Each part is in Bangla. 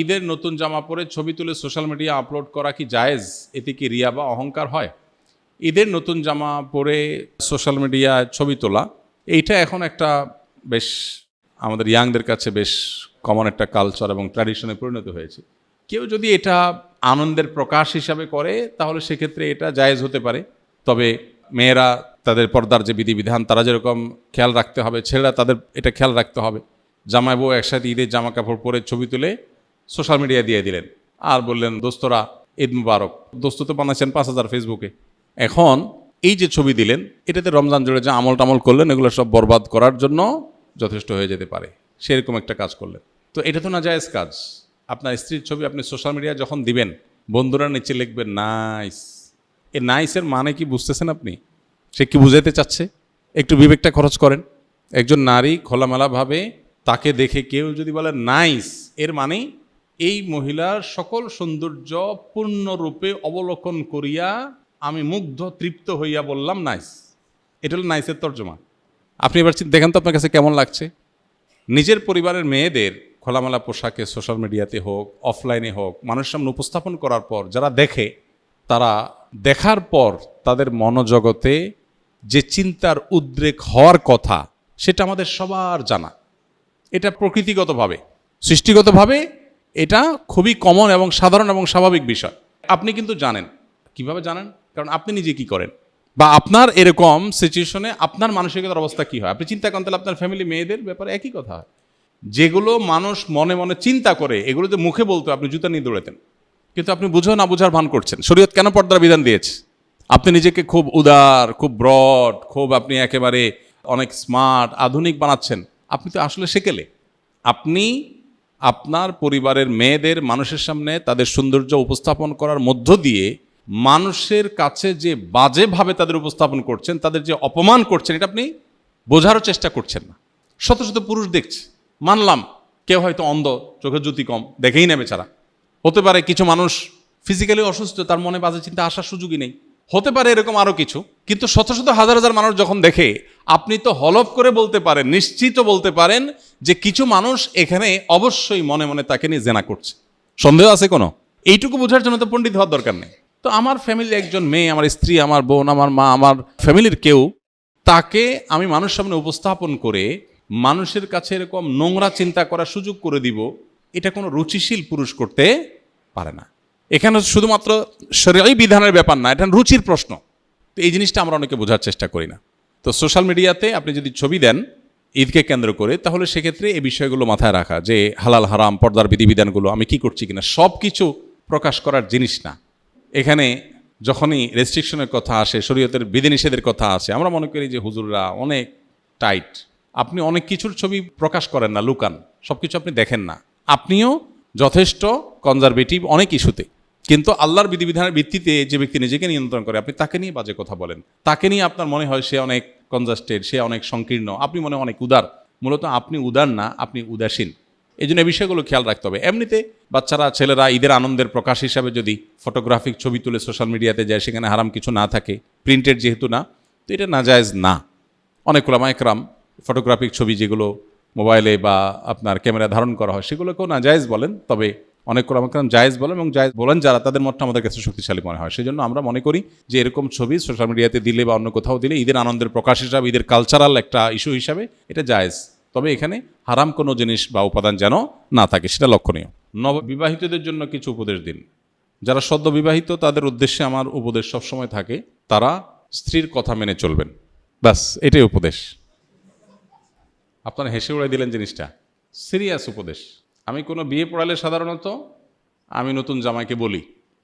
ঈদের নতুন জামা পরে ছবি তুলে সোশ্যাল মিডিয়া আপলোড করা কি জায়েজ? এতে কি রিয়া বা অহংকার হয়? ঈদের নতুন জামা পরে সোশ্যাল মিডিয়ায় ছবি তোলা, এইটা এখন একটা বেশ আমাদের ইয়াংদের কাছে বেশ কমন একটা কালচার এবং ট্র্যাডিশনে পরিণত হয়েছে। কেউ যদি এটা আনন্দের প্রকাশ হিসাবে করে তাহলে সেক্ষেত্রে এটা জায়েজ হতে পারে। তবে মেয়েরা তাদের পর্দার যে বিধিবিধান তারা যেরকম খেয়াল রাখতে হবে, ছেলেরা তাদের এটা খেয়াল রাখতে হবে। জামাই বউ একসাথে ঈদের জামা কাপড় পরে ছবি তুলে সোশ্যাল মিডিয়ায় দিয়ে দিলেন আর বললেন দোস্তরা ঈদ মুবারক। দোস্ত তো বানাচ্ছেন 5,000 ফেসবুকে। এখন এই যে ছবি দিলেন এটাতে রমজান জুড়ে যে আমল টামল করলেন এগুলো সব বরবাদ করার জন্য যথেষ্ট হয়ে যেতে পারে। সেরকম একটা কাজ করলেন, তো এটা তো না জায়েজ কাজ। আপনার স্ত্রীর ছবি আপনি সোশ্যাল মিডিয়ায় যখন দিবেন, বন্ধুরা নিচে লিখবেন নাইস। এই নাইসের মানে কি বুঝতেছেন আপনি? সে কি বুঝাইতে চাচ্ছে? একটু বিবেকটা খরচ করেন। একজন নারী খোলামেলাভাবে তাকে দেখে কেউ যদি বলে নাইস, এর মানে এই মহিলার সকল সৌন্দর্য পূর্ণরূপে অবলোকন করিয়া আমি মুগ্ধ তৃপ্ত হইয়া বললাম নাইস। এটা হলো নাইসের তর্জমা। আপনি এবার দেখেন তো আপনার কাছে কেমন লাগছে? নিজের পরিবারের মেয়েদের খোলামেলা পোশাকে সোশ্যাল মিডিয়াতে হোক অফলাইনে হোক মানুষের সামনে উপস্থাপন করার পর যারা দেখে, তারা দেখার পর তাদের মনোজগতে যে চিন্তার উদ্রেক হওয়ার কথা সেটা আমাদের সবার জানা। এটা প্রকৃতিগতভাবে সৃষ্টিগতভাবে এটা খুবই কমন এবং সাধারণ এবং স্বাভাবিক বিষয়। আপনি কিন্তু জানেন। কিভাবে জানেন? কারণ আপনি নিজে কি করেন, বা আপনার এরকম সিচুয়েশনে আপনার মানসিকতার অবস্থা কি হয় আপনি চিন্তা করেন, তাহলে আপনার ফ্যামিলি মেয়েদের ব্যাপারে একই কথা হয়। যেগুলো মানুষ মনে মনে চিন্তা করে এগুলো যে মুখে বলতো আপনি জুতা নিয়ে দৌড়াতেন, কিন্তু আপনি বুঝো না বুঝার ভান করছেন। শরীয়ত কেন পর্দার বিধান দিয়েছে? আপনি নিজেকে খুব উদার, খুব ব্রড, খুব আপনি একেবারে অনেক স্মার্ট আধুনিক বানাচ্ছেন। আপনি তো আসলে সেকেলে। আপনি আপনার পরিবারের মেয়েদের মানুষের সামনে তাদের সৌন্দর্য উপস্থাপন করার মধ্য দিয়ে মানুষের কাছে যে বাজেভাবে তাদের উপস্থাপন করছেন, তাদের যে অপমান করছেন, এটা আপনি বোঝারও চেষ্টা করছেন না। শত শত পুরুষ দেখছে, মানলাম কেউ হয়তো অন্ধ, চোখের জ্যোতি কম, দেখেই নেবে ছাড়া। হতে পারে কিছু মানুষ ফিজিক্যালি অসুস্থ, তার মনে বাজে চিন্তা আসার সুযোগই নেই। হতে পারে এরকম আরও কিছু। কিন্তু শত শত হাজার হাজার মানুষ যখন দেখে, আপনি তো হলফ করে বলতে পারেন, নিশ্চিত বলতে পারেন যে কিছু মানুষ এখানে অবশ্যই মনে মনে তাকে নিয়ে জেনা করছে। সন্দেহ আছে কোনো? এইটুকু বোঝার জন্য তো পণ্ডিত হওয়ার দরকার নেই। তো আমার ফ্যামিলির একজন মেয়ে, আমার স্ত্রী, আমার বোন, আমার মা, আমার ফ্যামিলির কেউ, তাকে আমি মানুষের সামনে উপস্থাপন করে মানুষের কাছে এরকম নোংরা চিন্তা করার সুযোগ করে দিব, এটা কোনো রুচিশীল পুরুষ করতে পারে না। এখানে শুধুমাত্র শরীয়ী বিধানের ব্যাপার না, এটা রুচির প্রশ্ন। তো এই জিনিসটা আমরা অনেকে বোঝার চেষ্টা করি না। তো সোশ্যাল মিডিয়াতে আপনি যদি ছবি দেন ঈদকে কেন্দ্র করে, তাহলে সেক্ষেত্রে এই বিষয়গুলো মাথায় রাখা যে হালাল হারাম পর্দার বিধিবিধানগুলো আমি কি করছি কিনা, সব কিছু প্রকাশ করার জিনিস না। এখানে যখনই রেস্ট্রিকশনের কথা আসে, শরীয়তের বিধিনিষেধের কথা আসে, আমরা মনে করি যে হুজুররা অনেক টাইট। আপনি অনেক কিছুর ছবি প্রকাশ করেন না, লুকান, সব কিছু আপনি দেখেন না। আপনিও যথেষ্ট কনজারভেটিভ অনেক ইস্যুতে, কিন্তু আল্লাহর বিধিবিধানের ভিত্তিতে যে ব্যক্তি নিজেকে নিয়ন্ত্রণ করে, আপনি তাকে নিয়ে বাজে কথা বলেন, তাকে নিয়ে আপনার মনে হয় সে অনেক কনজাস্টেড, সে অনেক সংকীর্ণ, আপনি মনে হয় অনেক উদার। মূলত আপনি উদার না, আপনি উদাসীন। এই জন্য এই বিষয়গুলো খেয়াল রাখতে হবে। এমনিতে বাচ্চারা, ছেলেরা ঈদের আনন্দের প্রকাশ হিসাবে যদি ফটোগ্রাফিক ছবি তুলে সোশ্যাল মিডিয়াতে যায়, সেখানে হারাম কিছু না থাকে, প্রিন্টেড যেহেতু না, তো এটা নাজায়েজ না। অনেক ওলামা একরাম ফটোগ্রাফিক ছবি যেগুলো মোবাইলে বা আপনার ক্যামেরা ধারণ করা হয় সেগুলোকেও নাজায়েজ বলেন। তবে অনেক ওলামা একরাম জায়েজ বলেন, এবং জায়েজ বলেন যারা, তাদের মতটা আমাদের কাছে শক্তিশালী মনে হয়। সেই জন্য আমরা মনে করি যে এরকম ছবি সোশ্যাল মিডিয়াতে দিলে বা অন্য কোথাও দিলে ঈদের আনন্দের প্রকাশ হিসাবে, ঈদের কালচারাল একটা ইস্যু হিসাবে এটা জায়েজ। তবে এখানে হারাম কোনো জিনিস বা উপাদান যেন না থাকে, সেটা লক্ষণীয়। নববিবাহিতদের জন্য কিছু উপদেশ দিন। যারা সদ্য বিবাহিত তাদের উদ্দেশ্যে আমার উপদেশ সবসময় থাকে, তারা স্ত্রীর কথা মেনে চলবেন। ব্যাস, এটাই উপদেশ। আপনারা হেসে উড়াই দিলেন জিনিসটা, সিরিয়াস উপদেশ। আমি কোনো বিয়ে পড়ালে সাধারণত আমি নতুন জামাইকে বলি,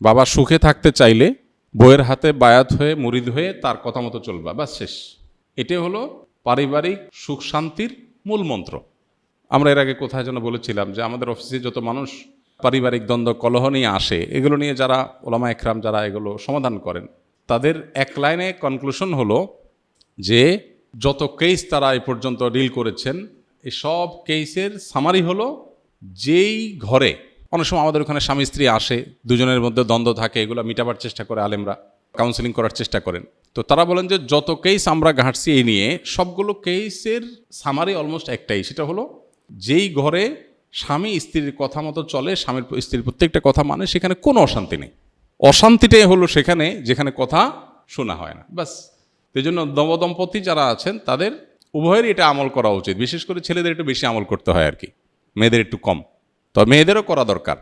বাবা সুখে থাকতে চাইলে বইয়ের হাতে বায়াত হয়ে মুরিদ হয়ে তার কথা মতো চলবা, ব্যাস শেষ। এটাই হলো পারিবারিক সুখ শান্তির মূল মন্ত্র। আমরা এর আগে কোথায় যেন বলেছিলাম যে আমাদের অফিসে যত মানুষ পারিবারিক দ্বন্দ্ব কলহ নিয়ে আসে, এগুলো নিয়ে যারা ওলামা একরাম যারা এগুলো সমাধান করেন, তাদের এক লাইনে কনক্লুশন হলো যে যত কেস তারা এ পর্যন্ত ডিল করেছেন, এই সব কেসের সামারি হলো, যেই ঘরে অনেক সময় আমাদের ওখানে স্বামী স্ত্রী আসে, দুজনের মধ্যে দ্বন্দ্ব থাকে, এগুলো মিটাবার চেষ্টা করে আলেমরা, কাউন্সেলিং করার চেষ্টা করেন। তো তারা বলেন যে যত কেস আমরা ঘাঁটছি এই নিয়ে, সবগুলো কেসের সামারি অলমোস্ট একটাই, সেটা হলো যেই ঘরে স্বামী স্ত্রীর কথা মতো চলে, স্বামীর স্ত্রীর প্রত্যেকটা কথা মানে, সেখানে কোনো অশান্তি নেই। অশান্তিটাই হলো সেখানে যেখানে কথা শোনা হয় না, বাস। এই জন্য নবদম্পতি যারা আছেন তাদের উভয়েরই এটা আমল করা উচিত। বিশেষ করে ছেলেদের একটু বেশি আমল করতে হয় আর কি, মেয়েদের একটু কম। তবে মেয়েদেরও করা দরকার।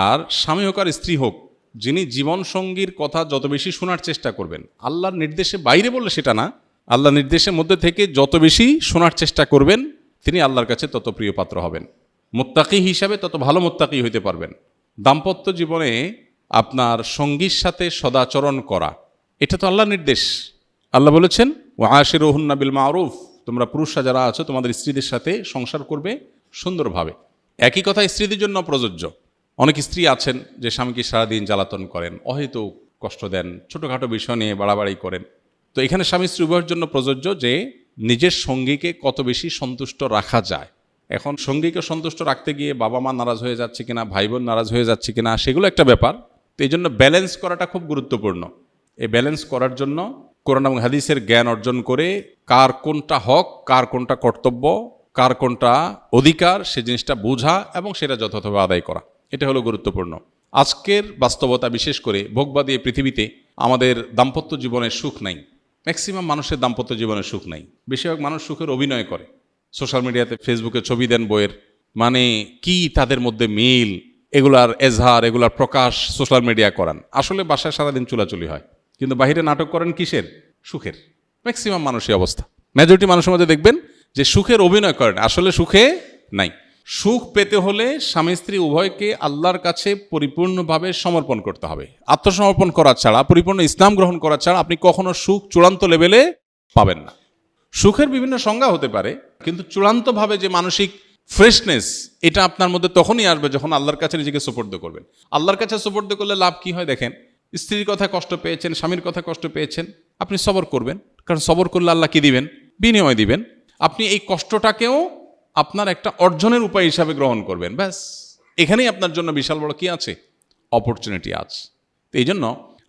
আর স্বামী হোক আর স্ত্রী হোক, যিনি জীবনসঙ্গীর কথা যত বেশি শোনার চেষ্টা করবেন, আল্লাহর নির্দেশে বাইরে বললে সেটা না, আল্লাহর নির্দেশের মধ্যে থেকে যত বেশি শোনার চেষ্টা করবেন, তিনি আল্লাহর কাছে তত প্রিয় পাত্র হবেন। মুত্তাকি হিসাবে তত ভালো মুত্তাকি হইতে পারবেন। দাম্পত্য জীবনে আপনার সঙ্গীর সাথে সদাচরণ করা, এটা তো আল্লাহর নির্দেশ। আল্লাহ বলেছেন ওয়াশিরুহুন্না বিল মারুফ, তোমরা পুরুষরা যারা আছো তোমাদের স্ত্রীদের সাথে সংসার করবে সুন্দরভাবে। একই কথা স্ত্রীদের জন্য প্রযোজ্য। অনেক স্ত্রী আছেন যে স্বামীকে সারাদিন জ্বালাতন করেন, অহেতুক কষ্ট দেন, ছোটোখাটো বিষয় নিয়ে বাড়াবাড়ি করেন। তো এখানে স্বামী স্ত্রী উভয়ের জন্য প্রযোজ্য যে নিজের সঙ্গীকে কত বেশি সন্তুষ্ট রাখা যায়। এখন সঙ্গীকে সন্তুষ্ট রাখতে গিয়ে বাবা মা নারাজ হয়ে যাচ্ছে কিনা, ভাই বোন নারাজ হয়ে যাচ্ছে কিনা, সেগুলো একটা ব্যাপার। তো এই জন্য ব্যালেন্স করাটা খুব গুরুত্বপূর্ণ। এই ব্যালেন্স করার জন্য কোরআন এবং হাদিসের জ্ঞান অর্জন করে কার কোনটা হক, কার কোনটা কর্তব্য, কার কোনটা অধিকার, সে জিনিসটা বোঝা এবং সেটা যথাযথভাবে আদায় করা, এটা হলো গুরুত্বপূর্ণ। আজকের বাস্তবতা, বিশেষ করে ভোগবাদী এই পৃথিবীতে আমাদের দাম্পত্য জীবনের সুখ নাই। ম্যাক্সিমাম মানুষের দাম্পত্য জীবনের সুখ নাই। বেশিরভাগ মানুষ সুখের অভিনয় করে, সোশ্যাল মিডিয়াতে ফেসবুকে ছবি দেন বইয়ের, মানে কি তাদের মধ্যে মিল, এগুলার এজহার, এগুলার প্রকাশ সোশ্যাল মিডিয়া করান। আসলে বাসায় সারাদিন চুলাচুলি হয়, কিন্তু বাহিরে নাটক করেন কিসের? সুখের। ম্যাক্সিমাম মানুষই অবস্থা। মেজরিটি মানুষের মধ্যে দেখবেন যে সুখের অভিনয় করেন, আসলে সুখে নাই। সুখ পেতে হলে স্বামী স্ত্রী উভয়কে আল্লাহর কাছে পরিপূর্ণভাবে সমর্পণ করতে হবে। আত্মসমর্পণ করা ছাড়া, পরিপূর্ণ ইসলাম গ্রহণ করা ছাড়া আপনি কখনো সুখ চূড়ান্ত লেভেলে পাবেন না। সুখের বিভিন্ন সংজ্ঞা হতে পারে, কিন্তু চূড়ান্তভাবে যে মানসিক ফ্রেশনেস, এটা আপনার মধ্যে তখনই আসবে যখন আল্লাহর কাছে নিজেকে সুপর্দ করবেন। আল্লাহর কাছে সুপর্দ করলে লাভ কি হয় দেখেন, স্ত্রীর কথা কষ্ট পেয়েছেন, স্বামীর কথা কষ্ট পেয়েছেন, আপনি সবর করবেন, কারণ সবর করলে আল্লাহ কি দিবেন? বিনিময় দিবেন। আপনি এই কষ্টটাকেও আপনার একটা অর্জনের উপায় হিসাবে গ্রহণ করবেন, ব্যাস। এখানেই আপনার জন্য বিশাল বড় কি আছে? অপরচুনিটি আছে। তো এই জন্য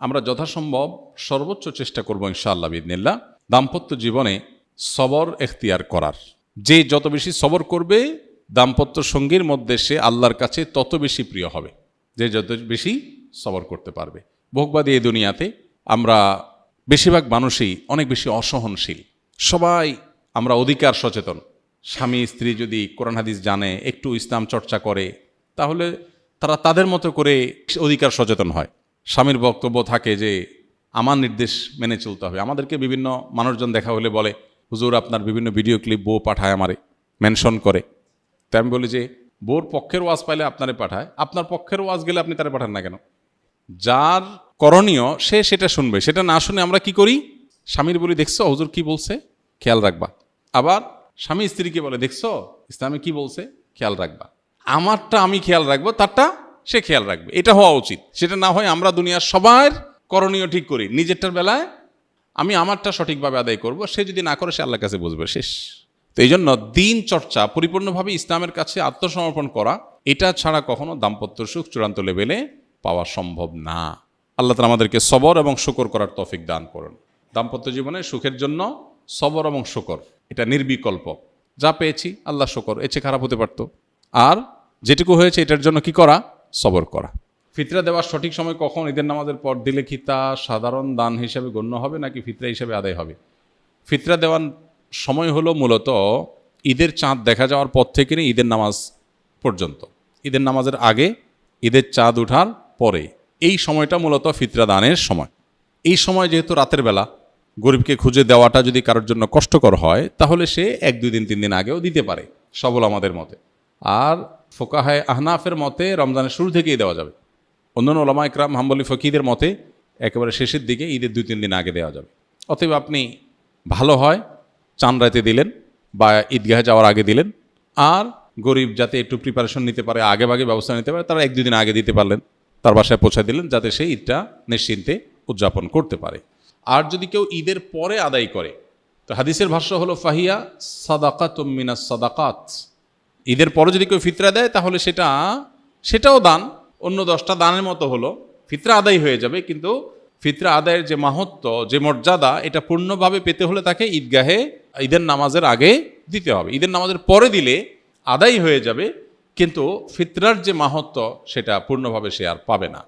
আমরা যথাসম্ভব সর্বোচ্চ চেষ্টা করবো ইনশাআল্লাহ বিইذনিল্লাহ দাম্পত্য জীবনে সবর এখতিয়ার করার। যে যত বেশি সবর করবে দাম্পত্য সঙ্গীর মধ্যে, সে আল্লাহর কাছে তত বেশি প্রিয় হবে, যে যত বেশি সবর করতে পারবে। ভোগবাদী এই দুনিয়াতে আমরা বেশিরভাগ মানুষই অনেক বেশি অসহনশীল। সবাই আমরা অধিকার সচেতন। স্বামী স্ত্রী যদি কোরআন হাদিস জানে, একটু ইসলাম চর্চা করে, তাহলে তারা তাদের মতো করে অধিকার সচেতন হয়। স্বামীর বক্তব্য থাকে যে আমার নির্দেশ মেনে চলতে হবে। আমাদেরকে বিভিন্ন মানুষজন দেখা হলে বলে, হুজুর আপনার বিভিন্ন ভিডিও ক্লিপ বউ পাঠায়, আমারে মেনশন করে। তাই আমি বলি যে বউর পক্ষের ওয়াজ পাইলে আপনারে পাঠায়, আপনার পক্ষের ওয়াজ গেলে আপনি তারা পাঠান না কেন? যার করণীয় সে সেটা শুনবে, সেটা না শুনে আমরা কি করি? স্বামীর বলি, দেখছো হুজুর কি বলছে, খেয়াল রাখবা। আবার স্বামী স্ত্রীকে বলে, দেখছো ইসলামে কি বলছে, খেয়াল রাখবা। আমারটা আমি খেয়াল রাখবো, তারটা সে খেয়াল রাখবে। এটা হওয়া উচিত। সেটা না হয় আমরা দুনিয়ার সবার করণীয় ঠিক করি, নিজেরটার বেলায় আমি আমারটা সঠিকভাবে আদায় করব, সে যদি না করে সে আল্লাহর কাছে বুঝবে, শেষ। তো এই জন্য দিন চর্চা, পরিপূর্ণভাবে ইসলামের কাছে আত্মসমর্পণ করা, এটা ছাড়া কখনো দাম্পত্য সুখ চূড়ান্ত লেভেলে পাওয়া সম্ভব না। আল্লাহ তাআলা আমাদেরকে সবর এবং শুকর করার তৌফিক দান করুন। দাম্পত্য জীবনে সুখের জন্য সবর এবং শুকর, এটা নির্বিকল্প। যা পেয়েছি আল্লাহ শুকর, এর চেয়ে খারাপ হতে পারত। আর যেটুকু হয়েছে এটার জন্য কি করা? সবর করা। ফিতরা দেওয়ার সঠিক সময় কখন? ঈদের নামাজের পর দিলে কি তা সাধারণ দান হিসাবে গণ্য হবে নাকি ফিতরা হিসাবে আদায় হবে? ফিতরা দেওয়ার সময় হলো মূলত ঈদের চাঁদ দেখা যাওয়ার পর থেকে নিয়ে ঈদের নামাজ পর্যন্ত। ঈদের নামাজের আগে, ঈদের চাঁদ ওঠার পরে, এই সময়টা মূলত ফিতরা দানের সময়। এই সময় যেহেতু রাতের বেলা, গরিবকে খুঁজে দেওয়াটা যদি কারোর জন্য কষ্টকর হয়, তাহলে সে 1, 2 দিন 3 দিন আগেও দিতে পারে, সবল আমাদের মতে। আর ফোকাহায়ে আহনাফের মতে রমজানের শুরু থেকেই দেওয়া যাবে। অন্যান্য ওলামা ইকরাম, হাম্বলি ফকিদের মতে একেবারে শেষের দিকে, ঈদের 2-3 দিন আগে দেওয়া যাবে। অতএব আপনি ভালো হয় চাঁদ রাতে দিলেন বা ঈদগাহে যাওয়ার আগে দিলেন। আর গরিব যাতে একটু প্রিপারেশন নিতে পারে, আগে ভাগে ব্যবস্থা নিতে পারে, তারা 1-2 দিন আগে দিতে পারলেন, তার বাসায় পৌঁছে দিলেন, যাতে সেই ঈদটা নিশ্চিন্তে উদযাপন করতে পারে। আর যদি কেউ ঈদের পরে আদায় করে, তো হাদিসের ভাষ্য হলো ফাহিয়া সাদাকাতুম মিনাস সাদাকাত। ঈদের পরে যদি কেউ ফিতরা দেয় তাহলে সেটাও দান, অন্য 10টা দানের মতো হলো, ফিতরা আদায় হয়ে যাবে। কিন্তু ফিতরা আদায়ের যে মাহাত্ম্য, যে মর্যাদা, এটা পূর্ণভাবে পেতে হলে তাকে ঈদগাহে ঈদের নামাজের আগে দিতে হবে। ঈদের নামাজের পরে দিলে আদায় হয়ে যাবে, কিন্তু ফিতরার যে মাহাত্ম্য সেটা পূর্ণভাবে সে আর পাবে না।